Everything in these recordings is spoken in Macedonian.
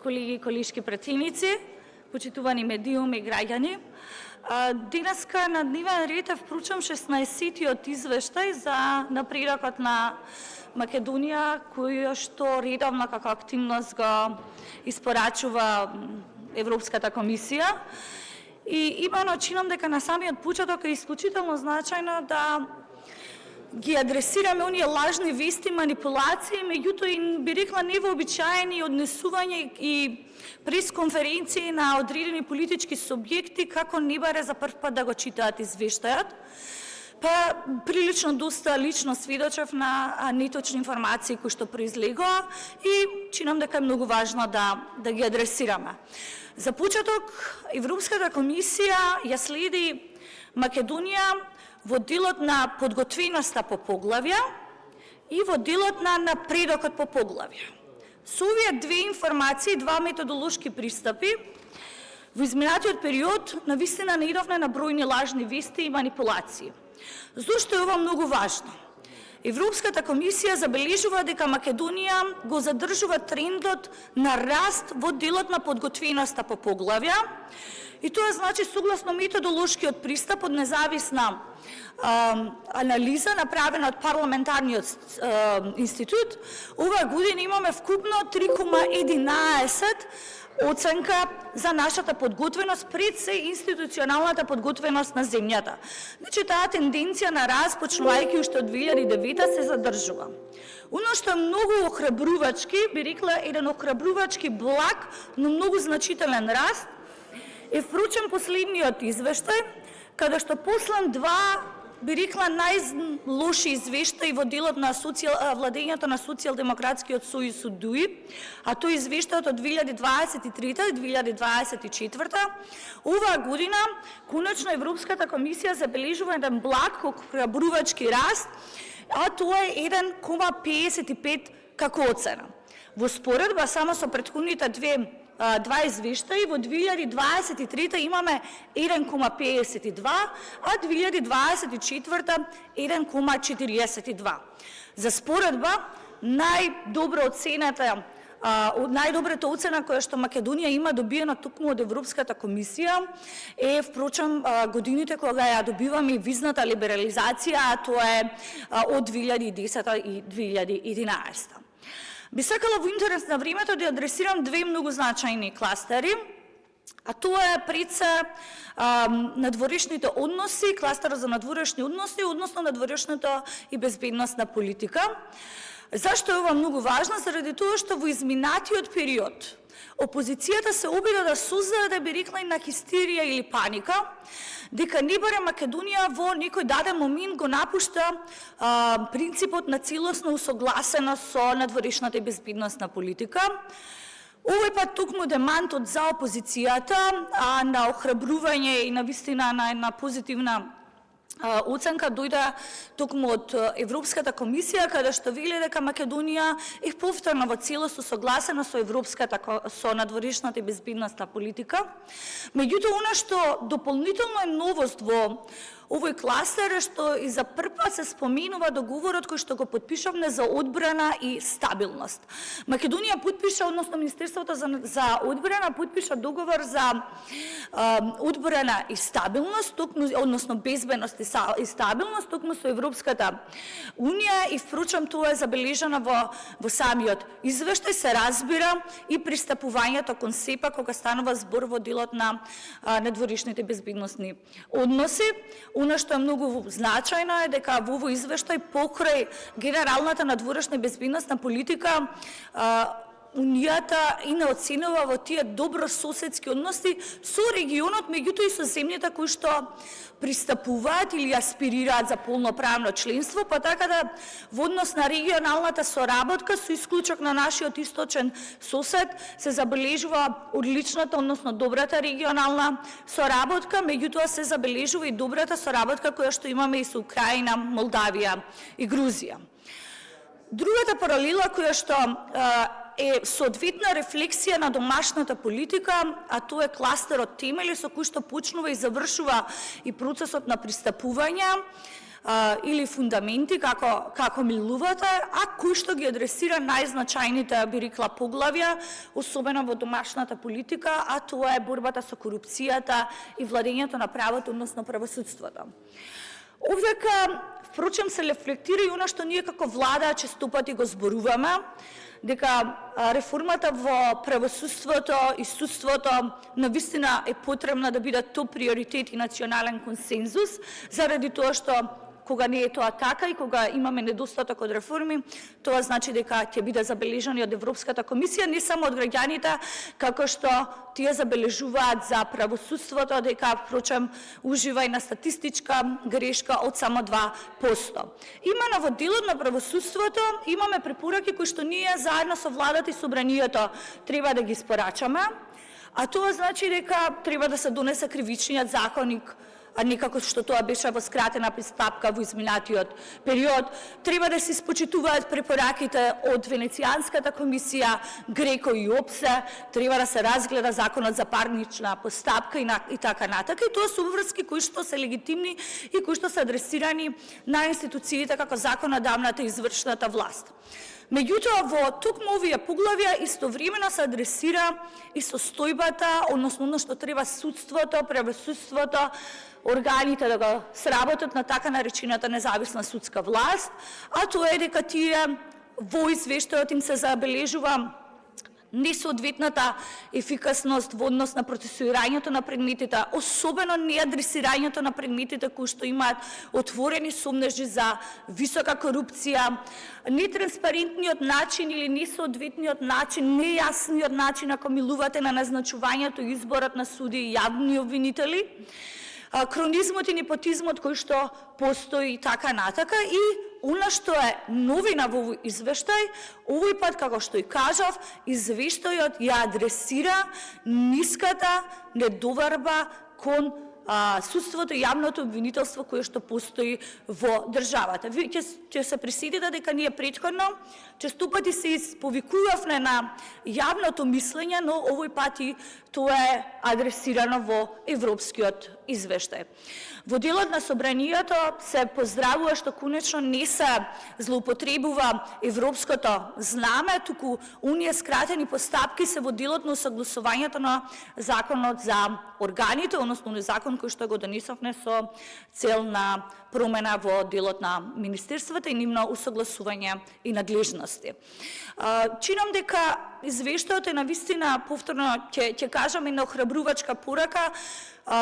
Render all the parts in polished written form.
колеги и колишки пратеници, почитувани медиуми и граѓани. Денеска на дневен ред е впрочем 16-тиот извештај за напредокот на Македонија, кој што редовно како активност го испорачува Европската комисија. И именно чинам дека на самиот почеток е исклучително значајно да ги адресираме оние лажни вести, манипулации, меѓутоа и би рекла невообичаени однесувања и пресконференции на одредени политички субјекти како не баре за прв пат да го читаат извештајот. Па прилично доста лично сведочев на неточни информации кои што произлегоа и чинам дека е многу важно да ги адресираме. За почеток, Европската комисија ја следи Македонија во делот на подготвеноста по поглавја и во делот на напредокот по поглавја. Со овие две информации, два методолошки пристапи, во изминатиот период навистина наидовме на бројни лажни вести и манипулации. Зошто е ова многу важно? Европската комисија забележува дека Македонија го задржува трендот на раст во делот на подготвеноста по поглавја, и тоа значи согласно методолошкиот пристап од независна анализа направена од парламентарниот институт, оваа година имаме вкупно 3,11 оценка за нашата подготвеност пред се институционалната подготвеност на земјата. Значи таа тенденција на раст почнувајќи уште од 2009 се задржува. Оно што е многу охрабрувачки, би рекла еден охрабрувачки благ, но многу значителен раст, е впрочем последниот извештај, каде што после два, би рекла, најлоши извештаи во делот на владењето на Социјалдемократскиот сојуз ДУИ, а тој извештајот од 2023 и 2024, оваа година конечно Европската комисија забележува еден благ охрабрувачки раст, а тоа е 1,55 како оцена. Во споредба само со претходните два извештаи, во 2023 имаме 1,52, а 2024 1,42. За споредба, најдобрата оцена која што Македонија има добиена токму од Европската комисија е впрочем годините кога ја добиваме визната либерализација, а тоа е од 2010 и 2011. Би сакала во интерес на времето да адресирам две многу значајни кластери, а тоа е пред се надворешните односи, кластерот за надворешни односи, односно надворешната и безбедносна политика. Зашто е ова многу важно? Заради тоа што во изминатиот период опозицијата се обида да создаде, би рекла, и на хистерија или паника, дека не баре Македонија во некој даден момент го напушта принципот на целосно усогласено со надворешната и безбедносна политика. Овој пат токму демантот за опозицијата, на охрабрување и на вистина на една позитивна оценка дојде токму од Европската комисија, каде што вели дека Македонија е повторно во целост согласена со со надворешната и безбедносна политика. Меѓутоа, она што дополнително е новост во овој кластер е што и за прв пат се споменува договорот кој што го подпишавме за одбрана и стабилност. Македонија подпиша, односно Министерството за одбрана подпиша договор за одбрана и стабилност, односно безбедност и стабилност, токму со Европската Унија, и впрочем тоа е забележано во самиот извештај, се разбира и пристапувањето кон СЕПА кога станува збор во делот на надворешните безбедносни односи. Оно што е многу значајно е дека во овој извештај покрај генералната надворешна и безбедносна политика Унијата и не оценува во тие добрососедски односи со регионот, меѓутоа и со земјите кои што пристапуваат или аспирираат за полноправно членство, па така да во однос на регионалната соработка со исклучок на нашиот источен сосед се забележува одличната, односно добрата регионална соработка, меѓутоа се забележува и добрата соработка која што имаме и со Украина, Молдавија и Грузија. Другата паралела која што е соодветна рефлексија на домашната политика, а тоа е кластерот темели со кој што почнува и завршува и процесот на пристапување или фундаменти како милувате, а кој што ги адресира најзначајните, би рекла, поглавја, особено во домашната политика, а тоа е борбата со корупцијата и владењето на правото, односно правосудството. Овдека, впрочем, се рефлектира и она што ние како влада често пати го зборуваме, дека реформата во правосудството и судството навистина е потребна да биде топ приоритет и национален консензус, заради тоа што кога не е тоа така и кога имаме недостаток од реформи, тоа значи дека ќе биде забележани од Европската комисија, не само од граѓаните, како што тие забележуваат за правосудството, дека, впрочем, ужива и на статистичка грешка од само 2%. Именно во делот на правосудството имаме препораки кои што ние заедно со владата и собранието треба да ги испорачаме, а тоа значи дека треба да се донесе кривичниот законник, а не како што тоа беше во скратена пристапка во изминатиот период. Треба да се испочитуваат препораките од Венецијанската комисија, Греко и ОПСЕ, треба да се разгледа законот за парнична постапка и така натака. И тоа се обврски кои што се легитимни и кои што се адресирани на институциите како законодавната и извршната власт. Меѓутоа, во токму овие поглавја истовремено се адресира и состојбата, односно оно што треба судството, правосудството, органите да го сработат на така наречената независна судска власт, а тоа е дека тие во извештајот им се забележува несоодветната ефикасност во однос на процесуирањето на предметите, особено неадресирањето на предметите кои што имаат отворени сомнежи за висока корупција, нетранспарентниот начин или несоодветниот начин, нејасниот начин ако милувате на назначувањето и изборот на суди и јавни обвинители, хронизмот и непотизмот кој што постои и така натака. И она што е новина во овој извештај, овој пат, како што и кажав, извештајот ја адресира ниската недоварба кон судството и јавното обвинителство кое што постои во државата. Ви ќе се присетите дека ние претходно често пати се повикувавме на јавното мислење, но овој пат и тоа е адресирано во европскиот извештај. Во делот на собранието се поздравува што конечно не се злоупотребува европското знаме, туку оние скратени постапки се во делот на усогласувањето на законот за органите, односно закон кој што го донесовме со цел на промена во делот на министерствата и нивно усогласување и надлежности. Чинам дека извештајот е навистина, повторно ќе кажам, една охрабрувачка порака,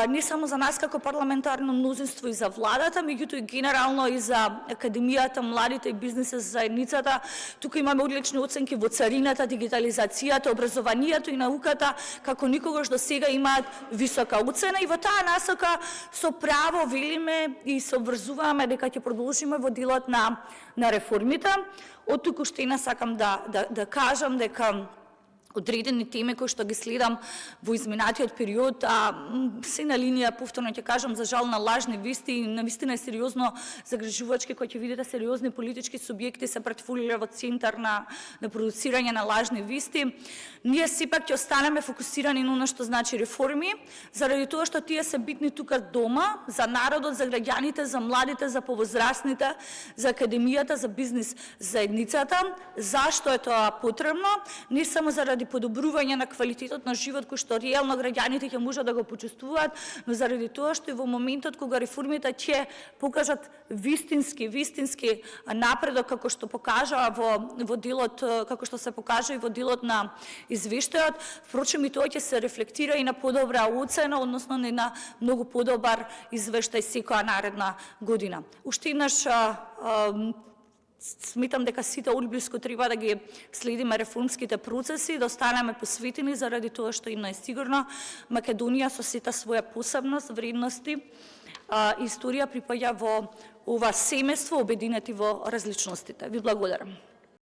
не само за нас како парламентарно мнозинство и за владата, меѓутоа и генерално и за академијата, младите и бизнисот заедницата. Тука имаме одлични оценки во царината, дигитализацијата, образованието и науката, како никогаш до сега имаат висока оцена и во таа насока со право велиме и се обврзуваме дека ќе продолжиме во делот на реформите. Од туку штена сакам да кажам дека одредени теми кои што ги следам во изминатиот период, се на линија, повторно ќе кажам, за жал на лажни вести и навистина е сериозно загрижувачки, кои ќе видите сериозни политички субјекти се претвориле во центар на продуцирање на лажни вести. Ние сепак ќе останеме фокусирани на оно што значи реформи, заради тоа што тие се битни тука дома, за народот, за граѓаните, за младите, за повозрастните, за академијата, за бизнис заедницата. Зашто е тоа потребно? Не само заради подобрување на квалитетот на живот кој што реално граѓаните ќе можат да го почувствуваат, но заради тоа што и во моментот кога реформите ќе покажат вистински напредок, како што покажа во делот, како што се покажа и во делот на извештајот, впрочем и тоа ќе се рефлектира и на подобра оцена, односно на многу подобар извештај секоја наредна година. Уште еднаш сметам дека сите одблиску треба да ги следиме реформските процеси, да останеме посветени заради тоа што им најсигурно Македонија со сета своја посебност, вредности, историја припаѓа во ова семејство обединети во различностите. Ви благодарам.